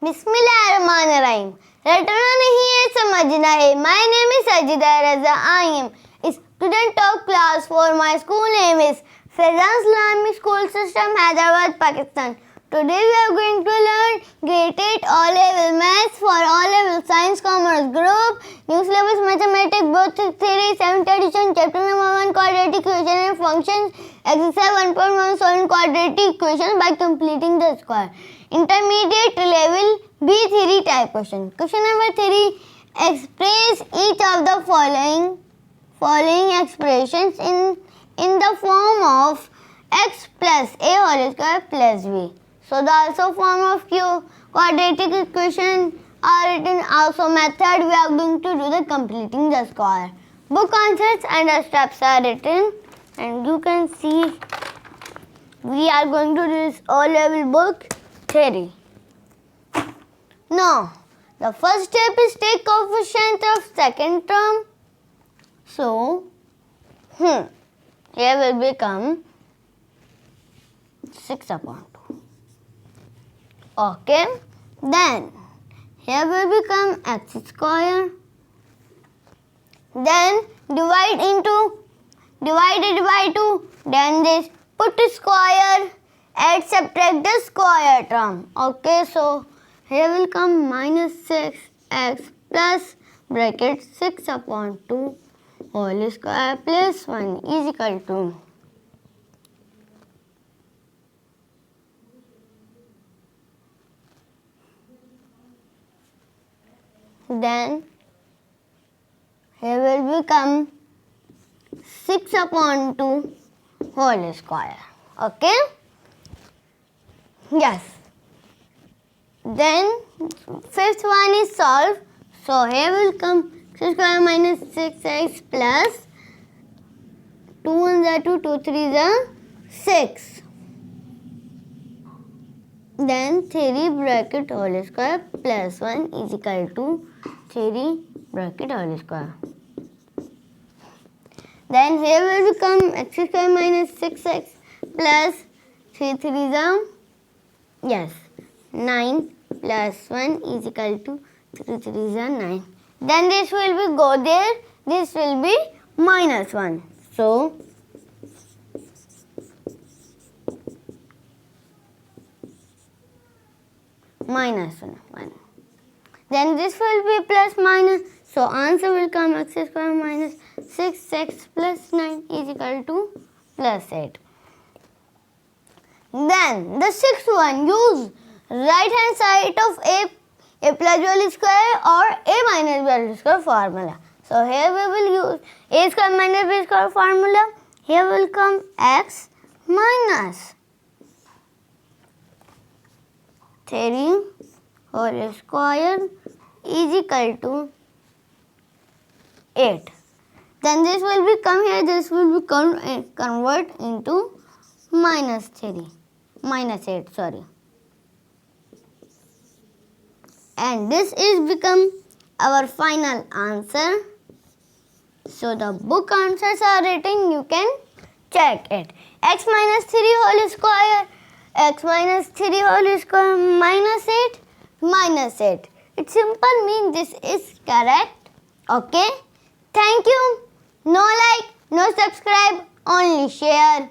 बिस्मिल्लाहिर्रहमानिर्रहीम। रटना नहीं है समझना है। My name is Sajida Raza. I am student of class 4. My school name is Fezan Islamic School System, Hyderabad, Pakistan. Today we are going to learn Grade 8 O-Level Maths for O-Level Science Commerce Group. New syllabus Mathematics, both theory, 7th edition, chapter number 1, Quadratic Equations and Functions, exercise 1.1, solving quadratic equations by completing the square. Intermediate level B3 type question. Question number 3, express each of the following expressions in the form of x plus a whole square plus b. So the also form of quadratic equation are written. Also method we are going to do the completing the square. Book answers and the steps are written, and you can see we are going to do this O-level book theory. Now the first step is take coefficient of second term. So here will become 6 upon 2. Okay. Then here will become x square. Then divided by 2. Then this put square and subtract the square term. Okay. So here will come minus 6x plus bracket 6 upon 2 whole square plus 1 is equal to then here will become 6 upon 2 whole square. Okay. Yes. Then fifth one is solved. So here will come x square minus 6x plus 2 1 is 2, 2 3 is 6. Then 3 bracket whole square plus 1 is equal to 3 bracket whole square. Then here will become x square minus 6x plus 3 3 is 9 plus 1 is equal to 3 3 is 9. Then this will be go there. This will be minus 1. So minus 1. Then this will be plus minus. So answer will come x square minus 6x plus 9 is equal to plus 8. Then the sixth one, use right hand side of a plus whole square or a minus b whole square formula. So here we will use a square minus b square formula. Here will come x minus 3 whole square is equal to 8. Then this will become here, this will become convert into minus 8, sorry. And this is become our final answer. So the book answers are written, you can check it. X minus 3 whole square, x minus 3 whole square minus 8. It simple means this is correct. Okay. Thank you. No like, no subscribe, only share.